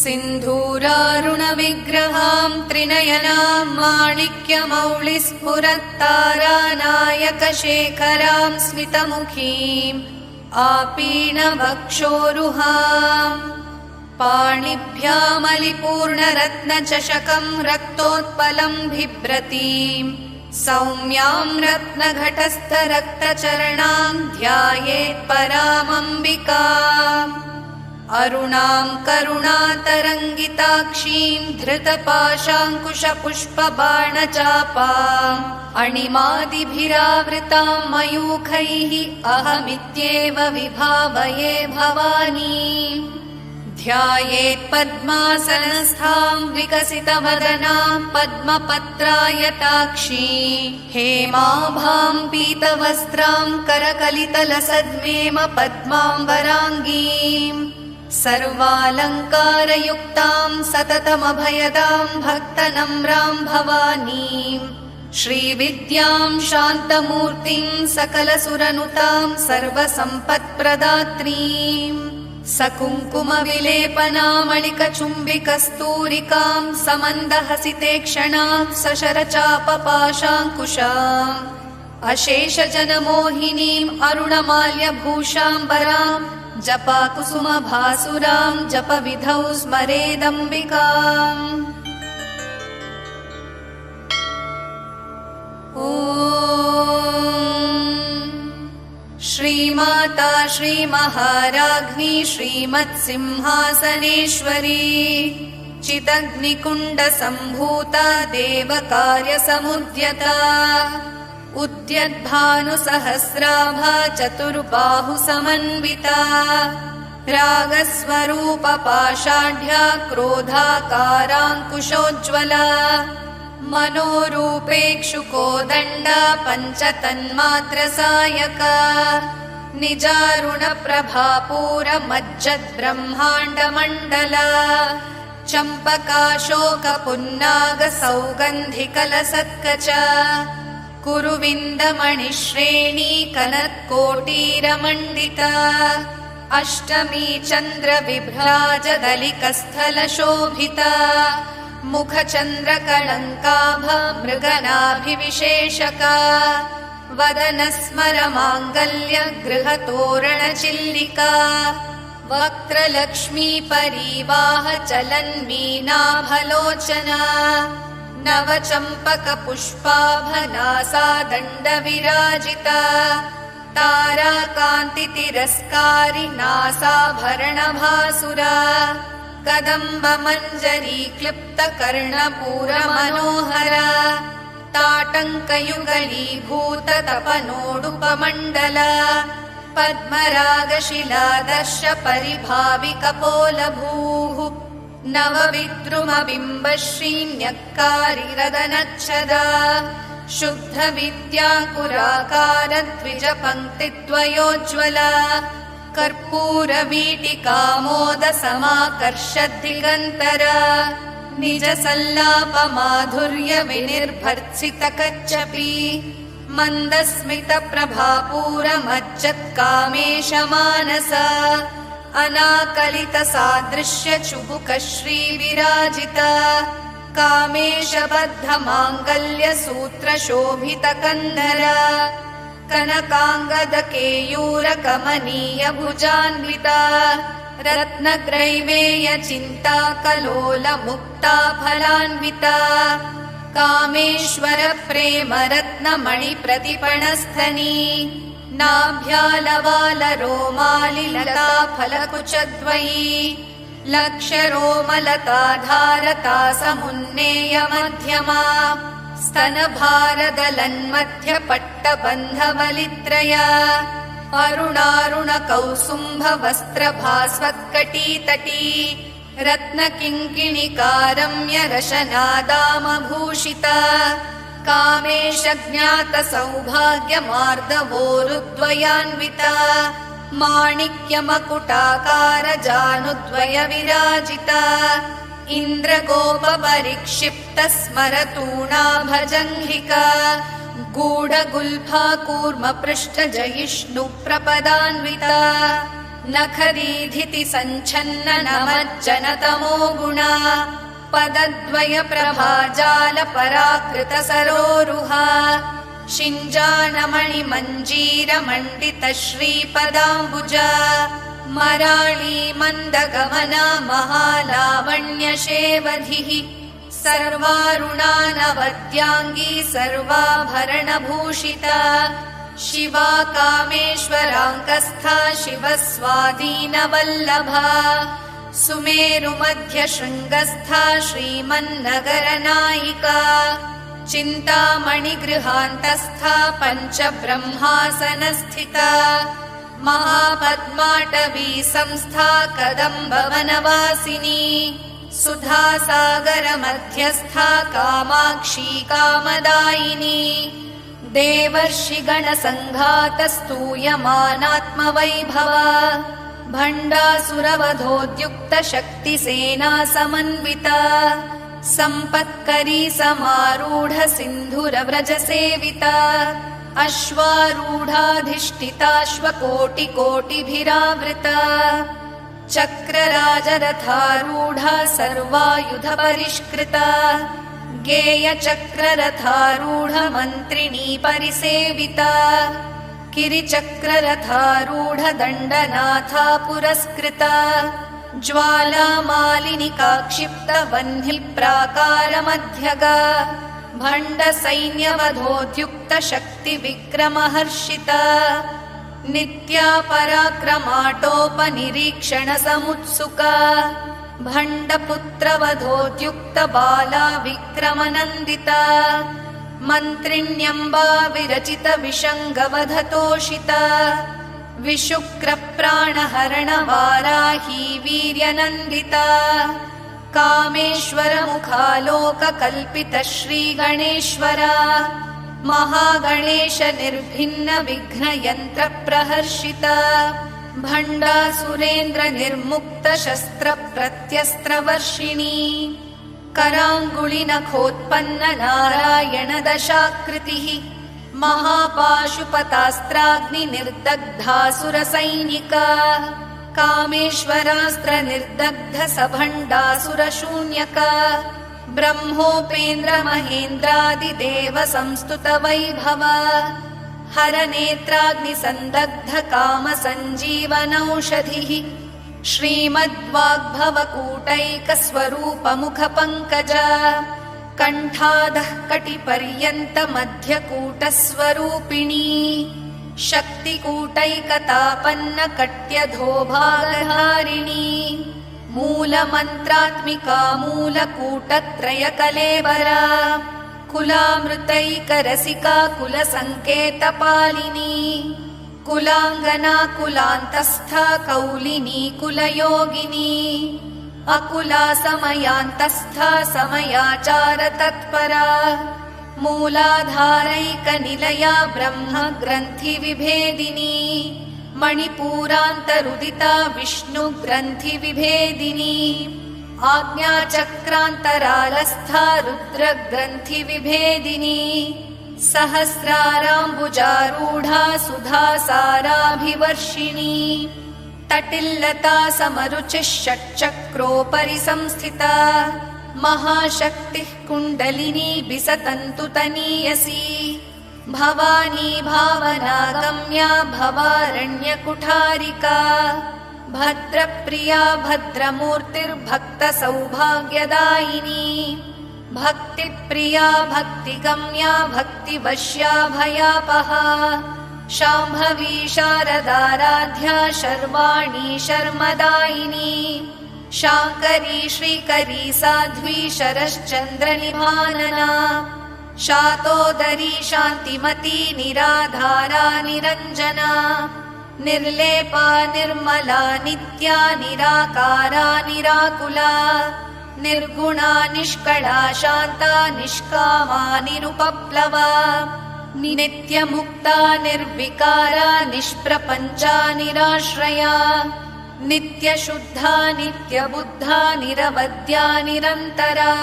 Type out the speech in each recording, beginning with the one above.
सिन्धूरारुणविग्रहां त्रिनयनां माणिक्यमौलिस्फुरत्तारानायकशेखरां स्मितमुखीम् आपीनवक्षोरुहाम् पाणिभ्यामलिपूर्णरत्नचषकं रक्तोत्पलं बिभ्रतीम् सौम्यां रत्नघटस्थरक्तचरणां ध्यायेत्परामम्बिकाम् अरुणां करुणातरङ्गिताक्षीं धृतपाशाङ्कुशपुष्पबाणचापाम् अणिमादिभिरावृतां मयूखैः अहमित्येव विभावये भवानीम् ध्यायेत्पद्मासनस्थां विकसितवदनां पद्मपत्रायताक्षी हेमाभां पीतवस्त्रां करकलितलसद्मेम पद्माम्बराङ्गीम् सर्वालङ्कारयुक्तां सततमभयदां भक्तनम्रां भवानीम् श्रीविद्यां शान्तमूर्तिं सकलसुरनुतां सर्वसम्पत्प्रदात्रीम् सकुङ्कुमविलेपनामणिकचुम्बिकस्तूरिकां समन्दहसितेक्षणां सशरचापपाशाङ्कुशाम् अशेषजनमोहिनीम् अरुणमाल्यभूषाम्बरां जपाकुसुमभासुरां जपविधौ स्मरेदम्बिकाम् श्रीमाता श्रीमहाराज्ञी श्रीमत्सिंहासनेश्वरी चिदग्निकुण्डसम्भूता देवकार्यसमुद्यता उद्यद्भानुसहस्राभा चतुर्बाहुसमन्विता रागस्वरूपपाषाढ्या क्रोधाकाराङ्कुशोज्ज्वला मनोरूपेक्षुकोदण्डा पञ्चतन्मात्रसायका निजारुणप्रभापूरमज्जद्ब्रह्माण्डमण्डला चम्पकाशोकपुन्नागसौगन्धिकलसत्कच कुरुविन्दमणिश्रेणी कनत्कोटीरमण्डिता अष्टमी चन्द्रविभ्राजदलिकस्थलशोभिता मुखचन्द्रकलङ्काभा मृगनाभिविशेषका वदनस्मरमाङ्गल्य गृहतोरणचिल्लिका वक्त्रलक्ष्मी परीवाह चलन्मीनाभलोचना नवचम्पकपुष्पाभनासा दण्डविराजिता ताराकान्तितिरस्कारि नासाभरणभासुरा कदम्बमञ्जरी क्लिप्तकर्णपूरमनोहरा ताटङ्कयुगलीभूततपनोडुपमण्डला पद्मरागशिलादर्श परिभाविकपोलभूः नवविद्रुमबिम्बश्रीन्यक्कारिरदनच्छदा शुद्धविद्याकुराकारद्विजपङ्क्तिद्वयोज्ज्वला कर्पूरवीटिकामोदसमाकर्षद्दिगन्तरा निजसल्लापमाधुर्यविनिर्भर्त्सितकच्चपी मन्दस्मितप्रभापूरमज्जत्कामेशमानसा अनाकलितसादृश्यचुबुकश्रीविराजिता कामेशबद्धमाङ्गल्यसूत्रशोभितकन्धरा कनकाङ्गदकेयूरकमनीयभुजान्विता रत्नग्रैवेयचिन्ताकलोलमुक्ताफलान्विता कामेश्वरप्रेमरत्नमणिप्रतिपणस्थनी नाभ्यालवालरोमालिलताफलकुचद्वयी लक्ष्यरोमलताधारता समुन्नेयमध्यमा स्तनभारदलन्मध्यपट्टबन्धवलित्रया अरुणारुणकौसुम्भवस्त्रभास्वत्कटीतटी रत्नकिङ्किणिकारम्यरशनादामभूषिता कामेशज्ञातसौभाग्यमार्दवोरुद्वयान्विता माणिक्यमकुटाकारजानुद्वयविराजिता इन्द्रगोपपरिक्षिप्तस्मरतूणाभजङ्घिका गूढगुल्फा कूर्मपृष्ठजयिष्णुप्रपदान्विता नखदीधिति सञ्छन्न नमज्जनतमो गुणा पदद्वय प्रभाजाल पराकृत सरोरुहा शिञ्जानमणि मञ्जीर मण्डित श्रीपदाम्बुजा मराळी मन्दगमना महालावण्यशेवधिः सर्वारुणानवद्याङ्गी सर्वाभरणभूषिता शिवा कामेश्वराङ्कस्था शिवस्वाधीनवल्लभा सुमेरुमध्यशृङ्गस्था श्रीमन्नगरनायिका चिन्तामणिगृहान्तस्था पञ्चब्रह्मासनस्थिता महापद्माटवी संस्था कदम्बवनवासिनी सुधासागरमध्यस्था कामाक्षी कामदायिनी देवर्षिगणसङ्घातस्तूयमानात्मवैभवा भण्डासुरवधोद्युक्तशक्तिसेना समन्विता सम्पत्करी समारूढ सिन्धुरव्रजसेविता अश्वारूढाधिष्ठिताश्वकोटिकोटिभिरावृता चक्रराजरथारूढा सर्वायुधपरिष्कृता गेयचक्ररथारूढ मन्त्रिणी परिसेविता किरिचक्ररथारूढ दण्डनाथा पुरस्कृता ज्वालामालिनिका क्षिप्त वह्निप्राकारमध्यगा भण्डसैन्यवधोद्युक्त शक्तिविक्रमहर्षिता नित्या पराक्रमाटोपनिरीक्षण समुत्सुका भण्डपुत्रवधोद्युक्त बाला विक्रमनन्दिता मन्त्रिण्यम्बा विरचित विषङ्गवधतोषिता विशुक्रप्राणहरण वाराही वीर्यनन्दिता कामेश्वरमुखालोककल्पित श्रीगणेश्वरा महागणेश निर्भिन्न विघ्नयन्त्र प्रहर्षिता भण्डासुरेन्द्र निर्मुक्त शस्त्र प्रत्यस्त्रवर्षिणी कराङ्गुलिनखोत्पन्न नारायण दशाकृतिः महापाशुपतास्त्राग्नि निर्दग्धासुरसैनिका कामेश्वरास्त्र निर्दग्ध सभण्डासुरशून्यका ब्रह्मोपेन्द्र महेन्द्रादिदेव संस्तुत वैभवा हरनेत्राग्निसन्दग्ध काम सञ्जीवनौषधिः श्रीमद्वाग्भवकूटैकस्वरूपमुखपङ्कजा कण्ठादः कटिपर्यन्त मध्यकूटस्वरूपिणी शक्तिकूटैकतापन्न कट्यधोभागधारिणी मूलमन्त्रात्मिका मूलकूटत्रयकलेवरा कुलामृतैकरसिका कुलसङ्केतपालिनी कुलाङ्गना कुलान्तस्था कौलिनी कुलयोगिनी अकुला समयान्तस्था समयाचार तत्परा मूलाधारैकनिलया ब्रह्म ग्रन्थि विभेदिनी मणिपूरान्तरुदिता विष्णु ग्रन्थि विभेदिनी आज्ञाचक्रान्तरालस्था रुद्र ग्रन्थि विभेदिनी सहस्राराम्बुजारूढा सुधासाराभिवर्षिणी तटिल्लता समरुचिः षट्चक्रोपरि संस्थिता महाशक्तिः कुण्डलिनी बिसतन्तुतनीयसी भवानी भावनागम्या भवारण्यकुठारिका भद्रप्रिया भद्रमूर्तिर्भक्तसौभाग्यदायिनी भक्तिप्रिया भक्तिगम्या भक्तिवश्या भयापहा शाम्भवी शारदाराध्या शर्वाणी शर्मदायिनी शाङ्करी श्रीकरी साध्वी शरश्चन्द्रनिभानना शातोदरी शान्तिमती निराधारा निरञ्जना निर्लेपा निर्मला नित्या निराकारा निराकुला निर्गुणा निष्कळा शान्ता निष्कामा निरुपप्लवा नित्यमुक्ता निर्विकारा निष्प्रपञ्चा निराश्रया नित्यशुद्धा नित्यबुद्धा निरवद्या निरन्तरा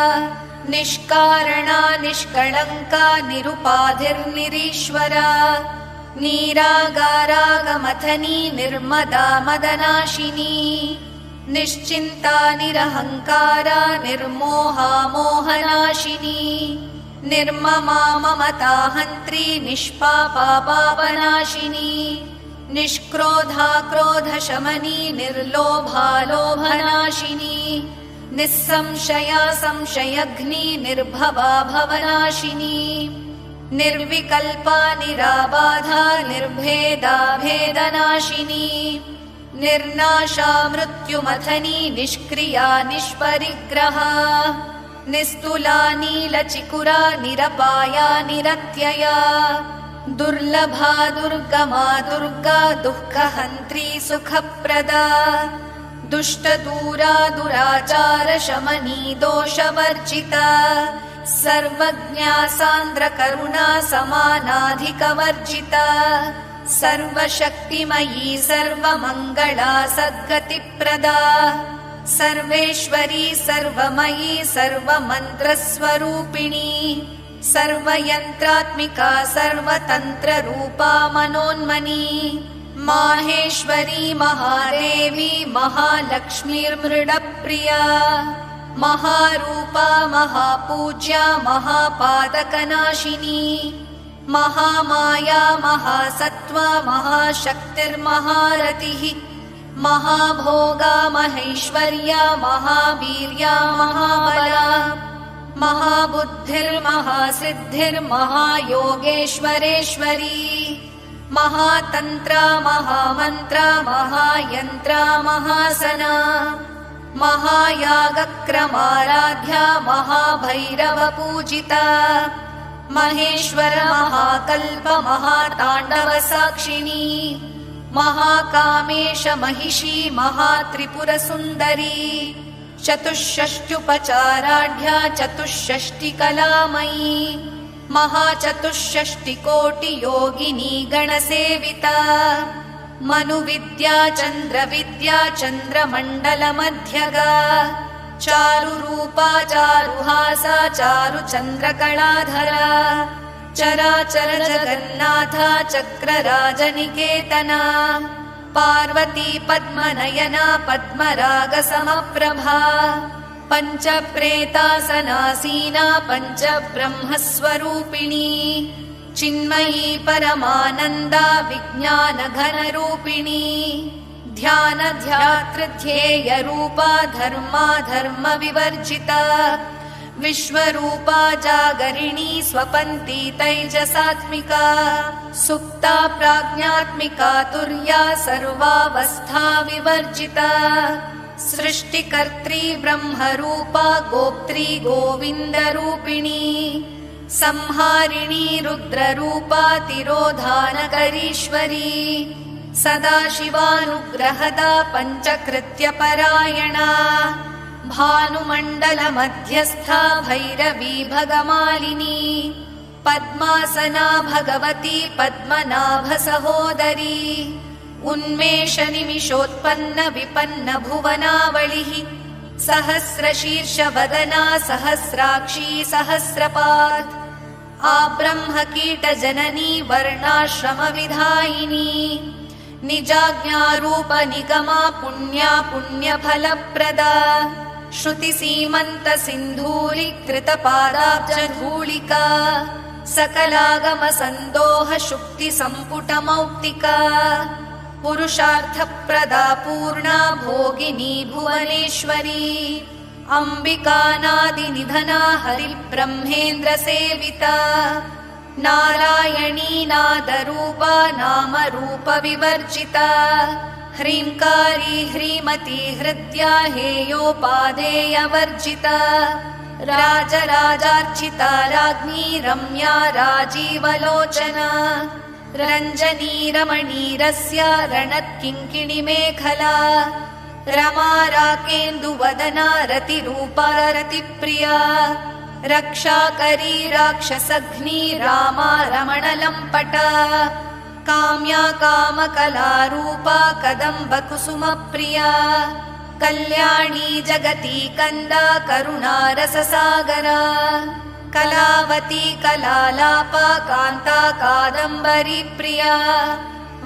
निष्कारणा निष्कळङ्का निरुपाधिर्निरीश्वरा नीरागारागमथनी निर्मदा मदनाशिनी निश्चिन्ता निरहङ्कारा निर्मोहा मोहनाशिनी निर्ममा ममता हन्त्री निष्पापा पापनाशिनी निष्क्रोधा क्रोधशमनी निर्लोभा लोभनाशिनी निस्संशया संशयघ्नी निर्भवा भवनाशिनी निर्विकल्पा निराबाधा निर्भेदा भेदनाशिनी निर्नाशा मृत्युमथनी निष्क्रिया निष्परिग्रहा निस्तुला नीलचिकुरा निरपाया निरत्यया दुर्लभा दुर्गमा दुर्गा दुःखहन्त्री सुखप्रदा दुष्टदूरा दुराचारशमनी दोषवर्जिता सर्वज्ञा सान्द्रकरुणा समानाधिकवर्जिता सर्वशक्तिमयी सर्वमङ्गला सद्गतिप्रदा सर्वेश्वरी सर्वमयी सर्वमन्त्रस्वरूपिणी सर्वयन्त्रात्मिका सर्वतन्त्ररूपा मनोन्मनी माहेश्वरी महादेवी महालक्ष्मीर्मृडप्रिया महारूपा महापूज्या महापादकनाशिनी महामाया महासत्त्वा महाशक्तिर्महारतिः महाभोगा महेश्वर्या महावीर्या महाबला महाबुद्धिर्महासिद्धिर्महायोगेश्वरेश्वरी महातन्त्रा महामन्त्रा महायन्त्रा महासना महायागक्रमाराध्या महाभैरवपूजिता महेश्वर महाकल्प महाताण्डवसाक्षिणी महाकामेश महिषी महात्रिपुरसुन्दरी चतुष्षष्ट्युपचाराढ्या चतुष्षष्टिकलामयी महाचतुष्षष्टिकोटियोगिनी गणसेविता मनुविद्या चन्द्रविद्या चन्द्रमण्डलमध्यगा चारुरूपा चारुहासा चारुचन्द्रकलाधरा चराचर जगन्नाथा चक्रराजनिकेतना पार्वती पद्मनयना पद्मरागसमप्रभा पञ्चप्रेतासनासीना पञ्चब्रह्मस्वरूपिणी चिन्मयी परमानन्दा विज्ञानघनरूपिणी ध्यानध्यातृध्येयरूपा धर्मा धर्मविवर्जिता विश्वरूपा जागरिणी स्वपन्ती तैजसात्मिका सुप्ता प्राज्ञात्मिका तुर्या सर्वावस्था विवर्जिता सृष्टिकर्त्री ब्रह्मरूपा गोप्त्री गोविन्दरूपिणी संहारिणी रुद्ररूपा तिरोधानकरीश्वरी सदाशिवानुग्रहदा पञ्चकृत्यपरायणा भानुमण्डलमध्यस्था भैरवी भगमालिनी पद्मासना भगवती पद्मनाभसहोदरी उन्मेषनिमिषोत्पन्न विपन्न भुवनावलिः सहस्रशीर्षवदना सहस्राक्षी सहस्रपात् आब्रह्मकीटजननी वर्णाश्रमविधायिनी निजाज्ञारूप निगमा पुण्या पुण्यफलप्रदा श्रुतिसीमन्त सिन्धूरीकृतपादाब्जधूलिका सकलागमसन्दोह शुक्तिसम्पुटमौक्तिका पुरुषार्थप्रदा पूर्णा भोगिनी भुवनेश्वरी अम्बिकानादिनिधना हरिब्रह्मेन्द्रसेविता नारायणी नादरूपा नामरूपविवर्जिता ह्रीङ्कारी ह्रीमती हृद्या हेयोपादेयवर्जिता राजराजार्चिता राज्ञी रम्या राजीवलोचना रञ्जनी रमणीरस्या रणत्किङ्किणिमेखला रमा राकेन्दुवदना रतिरूपा रतिप्रिया रक्षाकरी राक्षसघ्नी रामा रमणलम्पटा काम्या कामकलारूपा कदम्बकुसुमप्रिया कल्याणी जगती कन्दा करुणारससागरा कलावती कलालापा कान्ता कादम्बरी प्रिया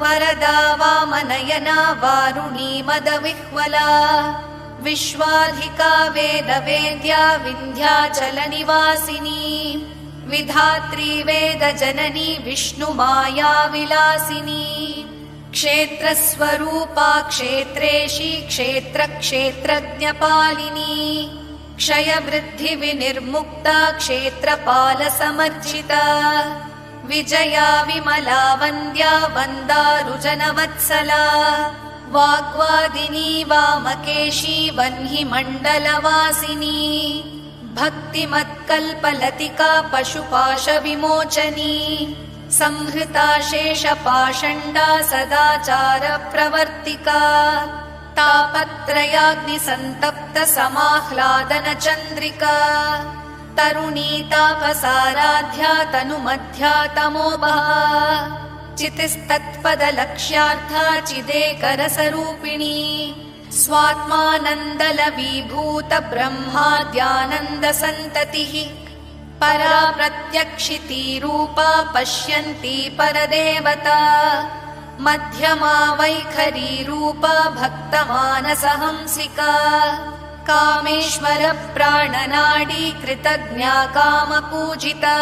वरदा वामनयना वारुणी मदविह्वला विश्वाधिका वेदवेद्या विन्ध्याचलनिवासिनी विधात्री वेदजननी विष्णुमाया विलासिनी क्षेत्रस्वरूपा क्षेत्रेशी क्षेत्रक्षेत्रज्ञपालिनी क्षयवृद्धिविनिर्मुक्ता क्षेत्रपालसमर्जिता विजया विमला वन्द्या वन्दारुजनवत्सला वाग्वादिनी वामकेशी वह्निमण्डलवासिनी भक्तिमत्कल्पलतिका पशुपाशविमोचनी संहृता शेषपाषण्डा सदाचारप्रवर्तिका तापत्रयाग्निसन्तप्तसमाह्लादनचन्द्रिका तरुणी तापसाराध्या तनुमध्या तमोबहा चितिस्तत्पदलक्ष्यार्था चिदेकरसरूपिणी स्वात्मानन्दलवीभूत ब्रह्माद्यानन्दसन्ततिः परा प्रत्यक्षिती रूपा पश्यन्ती परदेवता मध्यमा वैखरी रूपा भक्तमानसहंसिका कामेश्वर प्राणनाडी कृतज्ञा कामपूजिता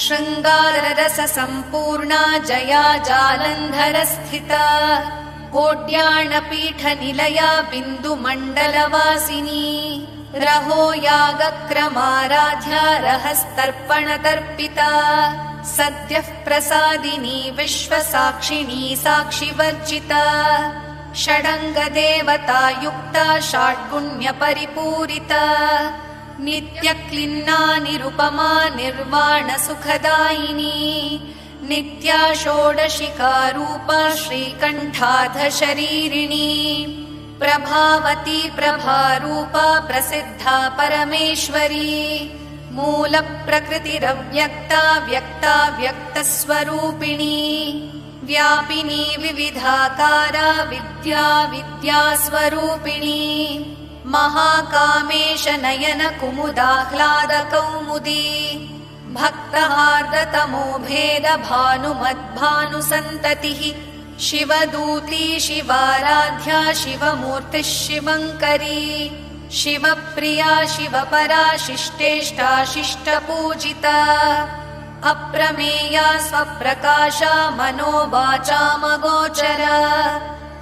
शृङ्गाररस सम्पूर्णा जया जालन्धरस्थिता कोड्याणपीठनिलया बिन्दुमण्डलवासिनी रहो यागक्रमाराध्या रहस्तर्पणतर्पिता सद्यः प्रसादिनी विश्वसाक्षिणी साक्षिवर्जिता षडङ्गदेवता युक्ता षड्गुण्यपरिपूरिता नित्यक्लिन्ना निरुपमा निर्वाणसुखदायिनी नित्या षोडशिका रूपा श्रीकण्ठाधशरीरिणी प्रभावती प्रभारूपा प्रसिद्धा परमेश्वरी मूलप्रकृतिरव्यक्ता व्यक्ता व्यक्तस्वरूपिणी व्यापिनी विविधाकारा विद्या विद्यास्वरूपिणी महाकामेश नयन कुमुदाह्लादकौमुदी भक्तहार्दतमो भेद भानुमद्भानुसन्ततिः शिवदूती शिवाराध्या शिवमूर्तिः शिवङ्करी शिवप्रिया शिवपरा शिष्टेष्टा शिष्टपूजिता अप्रमेया स्वप्रकाशा मनोवाचामगोचरा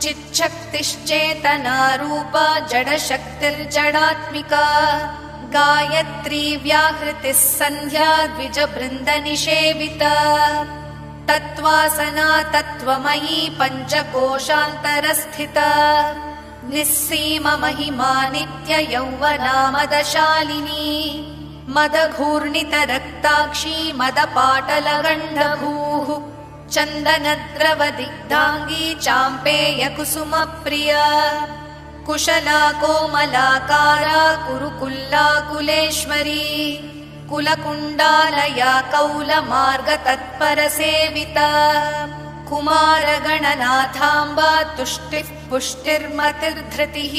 चिच्छक्तिश्चेतना रूपा जडशक्तिर्जडात्मिका गायत्री व्याहृतिः सन्ध्या द्विजबृन्दनिषेविता तत्त्वासना तत्त्वमयी पञ्चकोशान्तरस्थिता निस्सीममहिमा नित्ययौवनामदशालिनी मदघूर्णितरक्ताक्षी मदपाटलगण्डभूः चन्दनद्रवदिग्धाङ्गी चाम्पेयकुसुमप्रिया कुशला कोमलाकारा कुरुकुल्लाकुलेश्वरी कुलकुण्डालया कौलमार्गतत्परसेविता कुमारगणनाथाम्बा तुष्टिः पुष्टिर्मतिर्धृतिः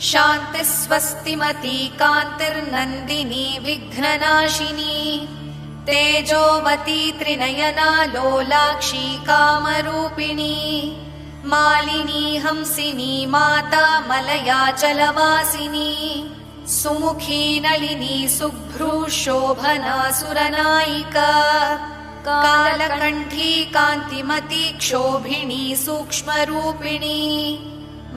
शान्तिः स्वस्तिमती कान्तिर्नन्दिनी विघ्ननाशिनी तेजोवती त्रिनयना लोलाक्षी कामरूपिणी मालिनी हंसिनी माता मलयाचलवासिनी सुमुखी नलिनी सुभ्रू शोभना सुरनायिका कालकण्ठी कान्तिमती क्षोभिणी सूक्ष्मरूपिणी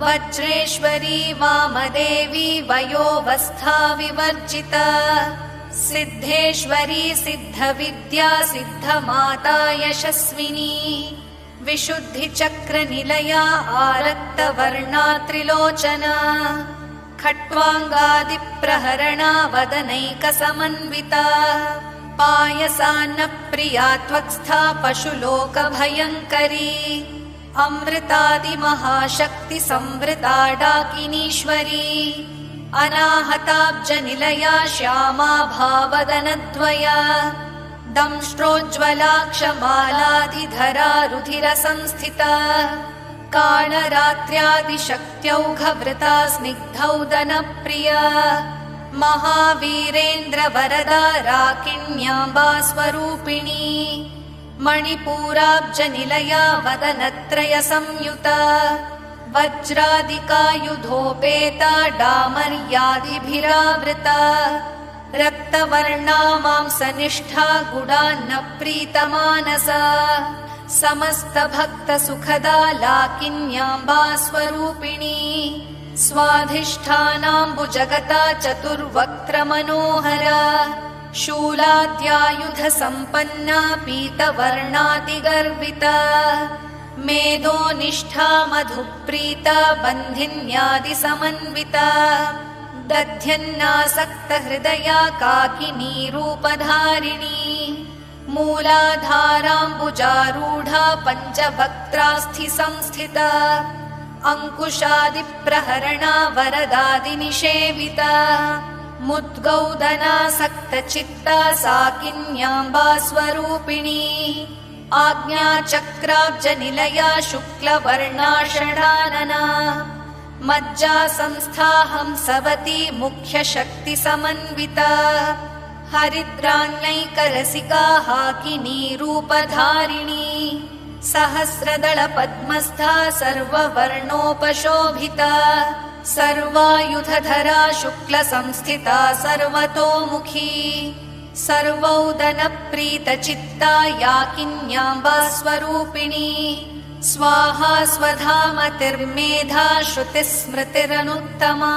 वज्रेश्वरी वामदेवी वयोवस्था विवर्जिता सिद्धेश्वरी सिद्धविद्या सिद्धमाता यशस्विनी विशुद्धिचक्रनिलया आरक्तवर्णा त्रिलोचना खट्वाङ्गादिप्रहरणा वदनैकसमन्विता पायसान्नप्रिया त्वक्स्था पशुलोकभयङ्करी अमृतादिमहाशक्तिसंवृता डाकिनीश्वरी अनाहताब्जनिलया श्यामा भावदनद्वया दंष्ट्रोज्ज्वलाक्षमालाधिधरा रुधिरसंस्थिता कालरात्र्यादिशक्त्यौघवृता स्निग्धौदनप्रिया महावीरेन्द्रवरदा राकिण्याम्बा स्वरूपिणी मणिपूराब्जनिलया वदनत्रय संयुता वज्रादिकायुधोपेता डामर्यादिभिरावृता रक्तवर्णा मांसनिष्ठा गुडान्न प्रीतमानसा समस्तभक्तसुखदा लाकिन्याम्बा स्वरूपिणी स्वाधिष्ठानाम्बुजगता चतुर्वक्त्रमनोहरा शूलाद्यायुधसम्पन्ना पीतवर्णातिगर्विता मेधोनिष्ठा मधुप्रीता बन्धिन्यादिसमन्विता दध्यन्नासक्तहृदया काकिनी रूपधारिणी मूलाधाराम्बुजारूढा पञ्चवक्त्रास्थिसंस्थिता अङ्कुशादिप्रहरणा वरदादिनिषेविता मुद्गौदनासक्तचित्ता साकिन्याम्बा स्वरूपिणी आज्ञाचक्राब्जनिलया शुक्लवर्णा षडानना मज्जा संस्था हंसवती मुख्यशक्तिसमन्विता हरिद्राण्यैकरसिका हाकिनी रूपधारिणी सहस्रदलपद्मस्था सर्ववर्णोपशोभिता सर्वायुधधरा शुक्लसंस्थिता सर्वतोमुखी सर्वौदनप्रीतचित्ता याकिन्याम्बा स्वरूपिणी स्वाहा स्वधामतिर्मेधा श्रुतिस्मृतिरनुत्तमा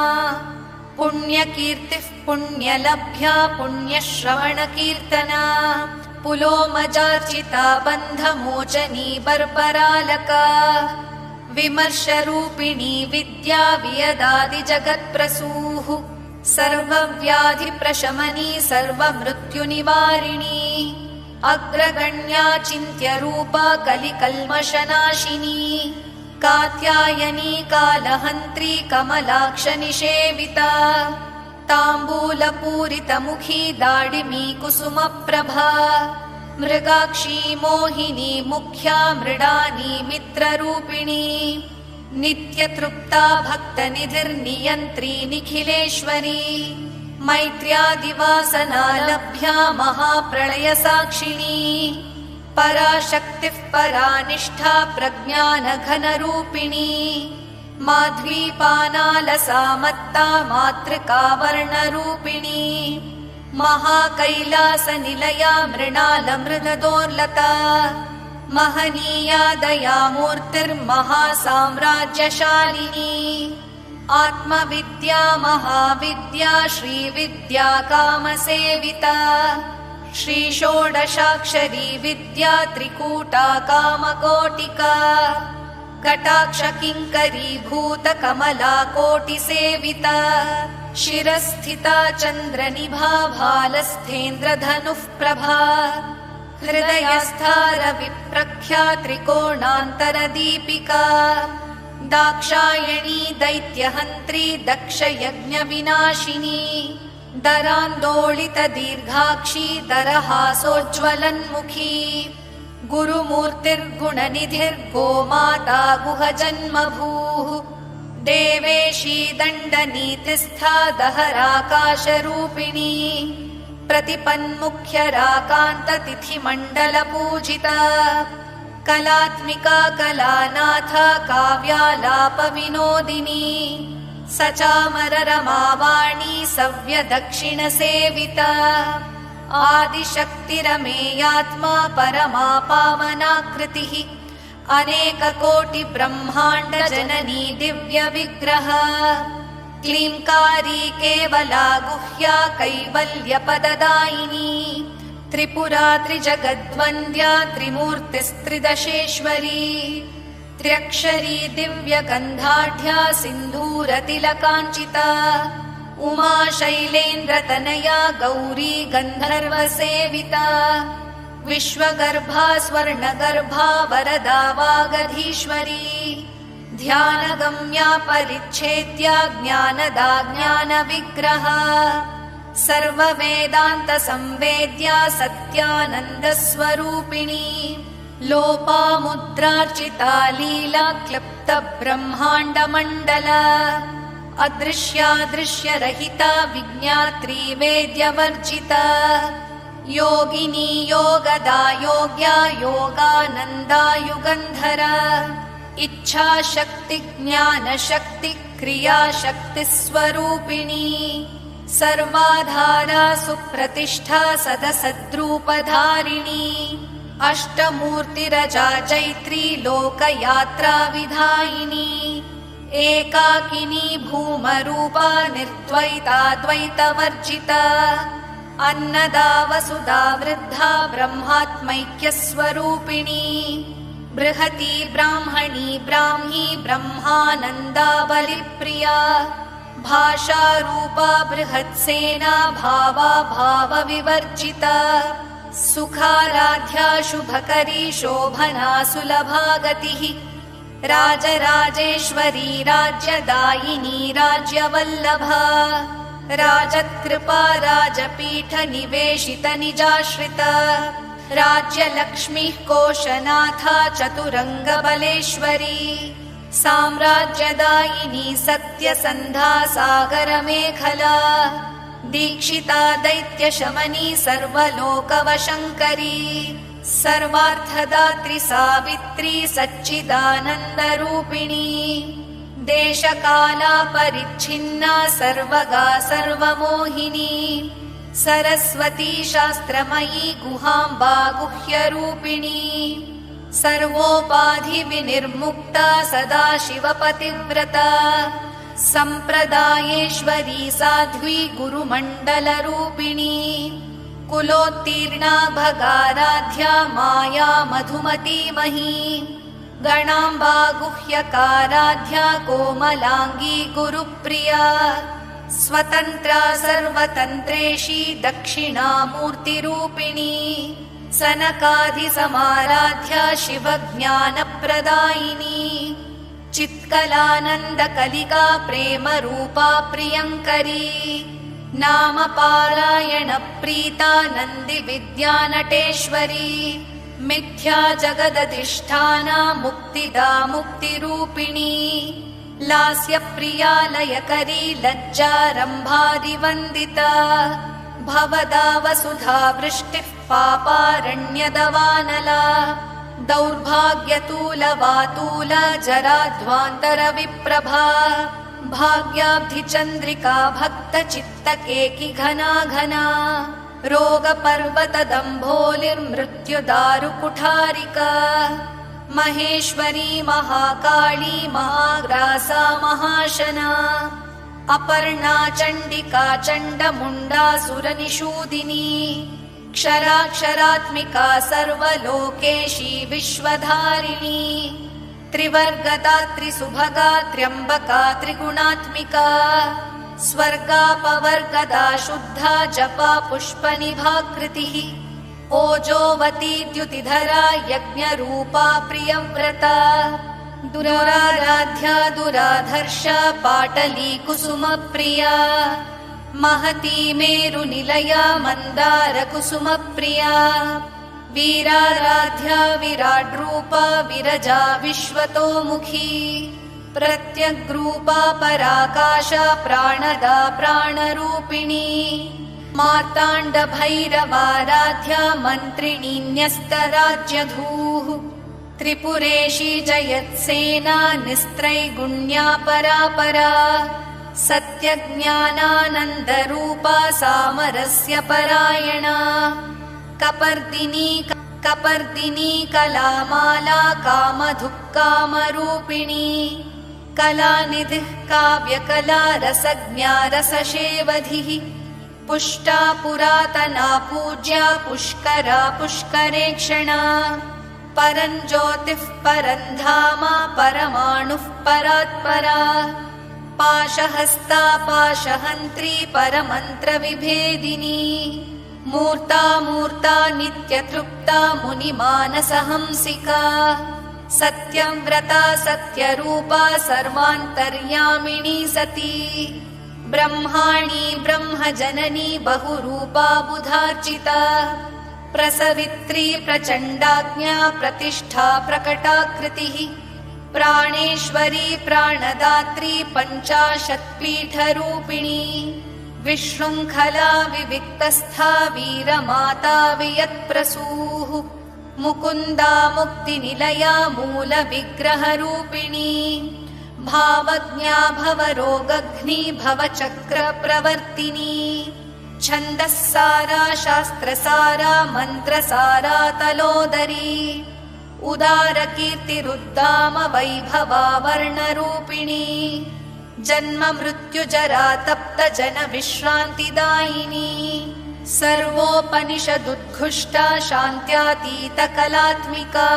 पुण्यकीर्तिः पुण्यलभ्या पुण्यश्रवणकीर्तना पुलोमजार्चिता बन्धमोचनी बर्बरालका विमर्शरूपिणी विद्या वियदादिजगत्प्रसूः सर्वव्याधिप्रशमनी सर्वमृत्युनिवारिणी अग्रगण्या चिन्त्यरूपा कलिकल्मषनाशिनी कात्यायनी कालहन्त्री कमलाक्षनिषेविता ताम्बूलपूरितमुखी दाडिमी कुसुमप्रभा मृगाक्षी मोहिनी मुख्या मृडानी मित्ररूपिणी नित्यतृप्ता भक्तनिधिर्नियन्त्री निखिलेश्वरी मैत्र्यादिवासना लभ्या महाप्रलयसाक्षिणी पराशक्तिः परानिष्ठा प्रज्ञानघनरूपिणी माध्वीपानालसामत्ता मातृकावर्णरूपिणी महाकैलासनिलया मृणालमृगदोर्लता महनीया दयामूर्तिर्महासाम्राज्यशालिनी आत्मविद्या महाविद्या श्रीविद्या कामसेविता श्रीषोडशाक्षरी विद्या त्रिकूटा कामकोटिका कटाक्षकिङ्करीभूतकमला कोटिसेविता शिरस्थिता चन्द्रनिभा भालस्थेन्द्रधनुः प्रभा हृदयस्था रविप्रख्या त्रिकोणान्तरदीपिका दाक्षायणी दैत्यहन्त्री दक्षयज्ञविनाशिनी दरान्दोलितदीर्घाक्षी दरहासोज्ज्वलन्मुखी गुरुमूर्तिर्गुणनिधिर्गोमाता गुहजन्मभूः देवेशी दण्डनीतिस्था दहराकाशरूपिणी प्रतिपन्मुख्यराकान्ततिथिमण्डलपूजिता कलात्मिका कलानाथा काव्यालापविनोदिनी सचामररमावाणी सव्यदक्षिणसेविता आदिशक्तिरमेयात्मा परमा पावनाकृतिः अनेककोटिब्रह्माण्डजननी दिव्यविग्रह क्लींकारी केवला गुह्या कैवल्यपददायिनी त्रिपुरा त्रिजगद्वन्द्या त्रिमूर्तिस्त्रिदशेश्वरी त्र्यक्षरी दिव्यगन्धाढ्या सिन्धूरतिलकाञ्चिता उमा शैलेन्द्रतनया गौरी गन्धर्वसेविता विश्वगर्भा स्वर्णगर्भा वरदा वागधीश्वरी ध्यानगम्या परिच्छेद्या ज्ञानदा ज्ञानविग्रहा सर्ववेदान्तसंवेद्या सत्यानन्दस्वरूपिणी लोपामुद्रार्चिता लीला क्लृप्तब्रह्माण्डमण्डला अदृश्यादृश्यरहिता विज्ञात्री वेद्यवर्जिता योगिनी योगदा योग्या योगानन्दा युगन्धरा इच्छाशक्ति ज्ञानशक्ति क्रियाशक्तिस्वरूपिणी सर्वाधारा सुप्रतिष्ठा सदसद्रूपधारिणी अष्टमूर्तिरजा चैत्री लोकयात्रा विधायिनी एकाकिनी भूमरूपा निर्द्वैता द्वैतवर्जिता अन्नदा वसुधा वृद्धा ब्रह्मात्मैक्यस्वरूपिणी बृहती ब्राह्मणी ब्राह्मी ब्रह्मानन्दा बलिप्रिया भाषारूपा बृहत्सेना भावा भावविवर्जिता सुखाराध्या शुभकरी शोभना सुलभा गतिः राजराजेश्वरी राज्यदायिनी राज्यवल्लभा राजत्कृपा राजपीठ निवेशित निजाश्रिता राज्यलक्ष्मीः कोशनाथा चतुरङ्गबलेश्वरी साम्राज्यदायिनी सत्यसन्धा सागरमेखला दीक्षिता दैत्यशमनी सर्वलोकवशङ्करी सर्वार्थदात्री सावित्री सच्चिदानन्दरूपिणी देशकाला परिच्छिन्ना सर्वगा सर्वमोहिनी सरस्वती शास्त्रमयी गुहाम्बा गुह्यरूपिणी सर्वोपाधिविनिर्मुक्ता सदाशिवपतिव्रता सम्प्रदायेश्वरी साध्वी गुरुमण्डलरूपिणी कुलोत्तीर्णा भगाराध्या माया मधुमतीमही गणाम्बा गुह्यकाराध्या कोमलाङ्गी गुरुप्रिया स्वतन्त्रा सर्वतन्त्रेशी दक्षिणामूर्तिरूपिणी सनकादिसमाराध्या शिवज्ञानप्रदायिनी चित्कलानन्दकलिका प्रेमरूपा प्रियङ्करी नामपारायणप्रीता नन्दिविद्यानटेश्वरी मिथ्या जगदधिष्ठाना मुक्तिदा मुक्तिरूपिणी लास्यप्रिया लयकरी लज्जारम्भादिवन्दिता भवदा वसुधा वृष्टिः पापारण्यदवानला दौर्भाग्यतूलवातूल जराध्वान्तरविप्रभा भाग्याब्धिचन्द्रिका भक्तचित्तकेकि घना घना रोगपर्वतदम्भोलिर्मृत्युदारुकुठारिका महेश्वरी महाकाली महाग्रासा महाशना अपर्णा चण्डिका चण्डमुण्डासुरनिषूदिनी क्षराक्षरात्मिका सर्वलोकेशी विश्वधारिणी त्रिवर्गदा सुभगा त्र्यम्बका त्रिगुणात्मिका स्वर्गापवर्गदा शुद्धा जपा पुष्पनिभाकृतिः ओजोवती द्युतिधरा यज्ञरूपा प्रियव्रता दुराराध्या दुराधर्षा पाटली कुसुमप्रिया महती मेरुनिलया मन्दारकुसुमप्रिया वीराराध्या विराड्रूपा विरजा विश्वतोमुखी प्रत्यग्रूपा पराकाशा प्राणदा प्राणरूपिणी मार्ताण्डभैरवाराध्या मन्त्रिणी न्यस्तराज्यधूः त्रिपुरेशी जयत्सेना निस्त्रैगुण्या परापरा सत्यज्ञानानन्दरूपा सामरस्य परायणा कपर्दिनी कलामाला कामधुक्कामरूपिणी कलानिधिः काव्यकला रसज्ञा रसशेवधिः पुष्टा पुरातना पूज्या पुष्करा पुष्करेक्षणा परञ्ज्योतिः परन्धामा परमाणुः परात्परा पाशहस्ता पाशहन्त्री परमन्त्रविभेदिनी मूर्ता मूर्ता नित्यतृप्ता मुनिमानसहंसिका सत्यव्रता सत्यरूपा सर्वान्तर्यामिणी सती ब्रह्माणी ब्रह्मजननी बहुरूपा बुधार्चिता प्रसवित्री प्रचण्डाज्ञा प्रतिष्ठा प्रकटाकृतिः प्राणेश्वरी प्राणदात्री पञ्चाशत्पीठरूपिणी विशृङ्खला विविक्तस्था वीरमाता वियत्प्रसूः मुकुन्दा मुक्तिनिलया मूलविग्रहरूपिणी भावज्ञा भवरोगघ्नी भवचक्रप्रवर्तिनी छन्दस्सारा शास्त्रसारा मन्त्रसारा तलोदरी उदारकीर्तिरुद्दाम वैभवा वर्णरूपिणी जन्म मृत्युजरा तप्त जन विश्रान्तिदायिनी सर्वोपनिषदुद्घुष्टा शान्त्यातीत कलात्मिका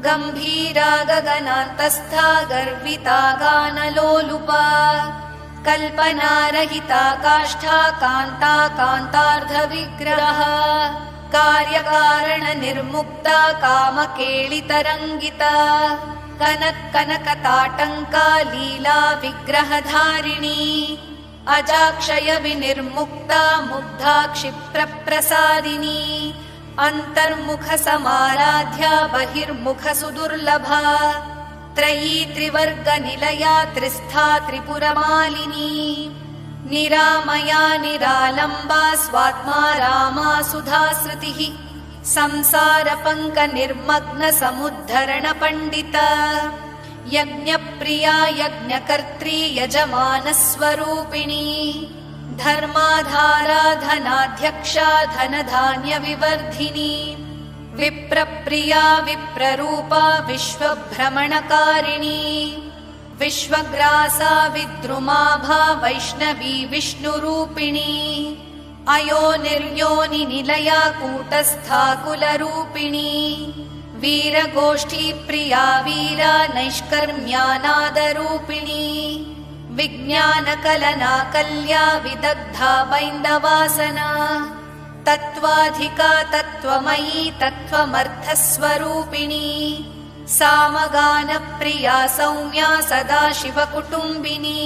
गम्भीरा गगनान्तस्था गर्विता गानलोलुपा कल्पनारहिता काष्ठा कान्ता कान्तार्धविग्रह कार्यकारण निर्मुक्ता कामकेलितरङ्गिता कनकताटङ्का लीला विग्रहधारिणी अजाक्षय विनिर्मुक्ता मुग्धा क्षिप्रप्रसादिनी अन्तर्मुख समाराध्या बहिर्मुख सुदुर्लभा त्रयी त्रिवर्गनिलया त्रिस्था त्रिपुरमालिनी निरामया निरालम्बा स्वात्मा रामा सुधाश्रुतिः संसारपङ्कनिर्मग्न समुद्धरण पण्डिता यज्ञप्रिया यज्ञकर्त्री यजमानस्वरूपिणी धर्माधारा धनाध्यक्षा धनधान्यविवर्धिनी विप्रप्रिया विप्ररूपा विश्वभ्रमणकारिणी विश्वग्रासा विद्रुमाभा वैष्णवी विष्णुरूपिणी अयोनिर्योनिनिलया कूटस्था कुलरूपिणी वीरगोष्ठीप्रिया वीरा नैष्कर्म्यानादरूपिणी विज्ञानकलनाकल्या विदग्धा बैन्दवासना तत्त्वाधिका तत्त्वमयी तत्त्वमर्थस्वरूपिणी सामगानप्रिया सौम्या सदाशिवकुटुम्बिनी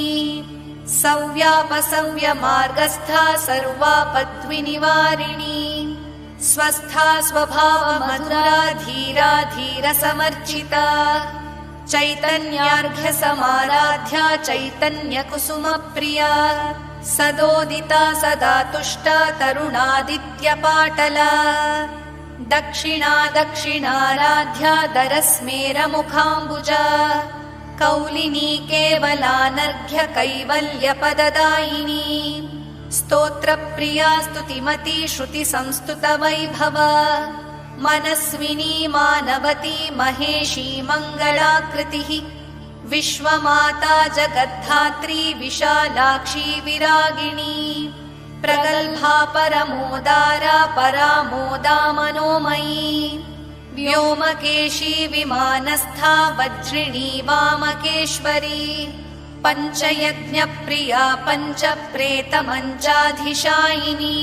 सव्यापसव्यमार्गस्था सर्वापद्विनिवारिणी स्वस्था स्वभावमधुरा धीरा धीरसमर्चिता चैतन्यार्घ्यसमाराध्या चैतन्यकुसुमप्रिया सदोदिता सदा तुष्टा तरुणादित्यपाटला दक्षिणा दक्षिणाराध्या दरस्मेरमुखाम्बुजा कौलिनी केवलानर्घ्य कैवल्यपददायिनी स्तोत्रप्रिया स्तुतिमती श्रुतिसंस्तुतवैभवा मनस्विनी मानवती महेशी मङ्गलाकृतिः विश्वमाता जगद्धात्री विशालाक्षी विरागिणी प्रगल्भा परमोदारा परामोदा मनोमयी व्योमकेशी विमानस्था वज्रिणी वामकेश्वरी पञ्चयज्ञप्रिया पञ्चप्रेतमञ्चाधिशायिनी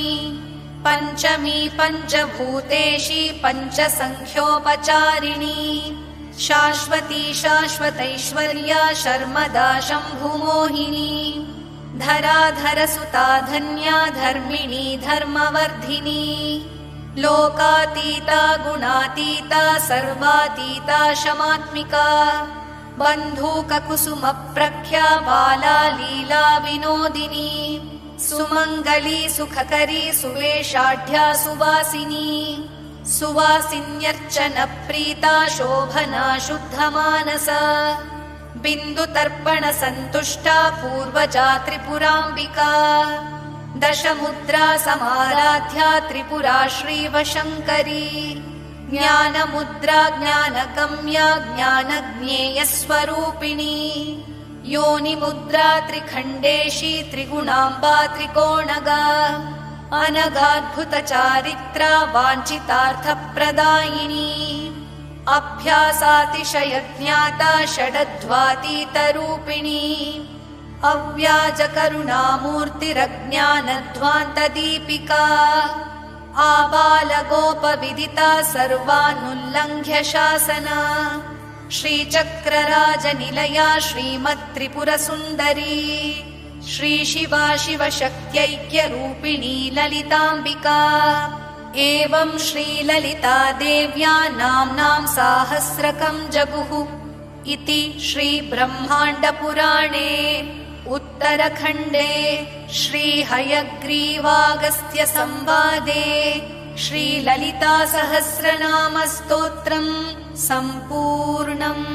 पञ्चमी पञ्चभूतेशी पञ्चसङ्ख्योपचारिणी शाश्वती शाश्वतैश्वर्या शर्मदा शम्भुमोहिनी धराधरसुता धन्या धर्मिणी धर्मवर्धिनी लोकातीता गुणातीता सर्वातीता शमात्मिका बन्धूककुसुमप्रख्या बाला लीला विनोदिनी सुमङ्गली सुखकरी सुवेशाढ्या सुवासिनी सुवासिन्यर्चनप्रीता शोभना शुद्धमानसा बिन्दुतर्पणसन्तुष्टा पूर्वजा त्रिपुराम्बिका दशमुद्रा समाराध्या त्रिपुरा श्रीवशङ्करी ज्ञानमुद्रा ज्ञानगम्या ज्ञानज्ञेयस्वरूपिणी योनिमुद्रा त्रिखण्डेशी त्रिगुणाम्बा त्रिकोणगा अनगाद्भुतचारित्रा वाञ्छितार्थप्रदायिनी अभ्यासातिशयज्ञाता षडध्वातीतरूपिणी अव्याजकरुणामूर्तिरज्ञानध्वान्तदीपिका आबालगोपविदिता सर्वानुल्लङ्घ्य शासना श्रीचक्रराजनिलया श्रीमत्त्रिपुरसुन्दरी श्रीशिवा शिवशक्त्यैक्यरूपिणी ललिताम्बिका एवं श्रीललिता देव्या नाम्नां साहस्रकं जगुः इति श्रीब्रह्माण्डपुराणे उत्तरखण्डे श्रीहयग्रीवागस्त्यसंवादे श्रीललितासहस्रनामस्तोत्रम् सम्पूर्णम्।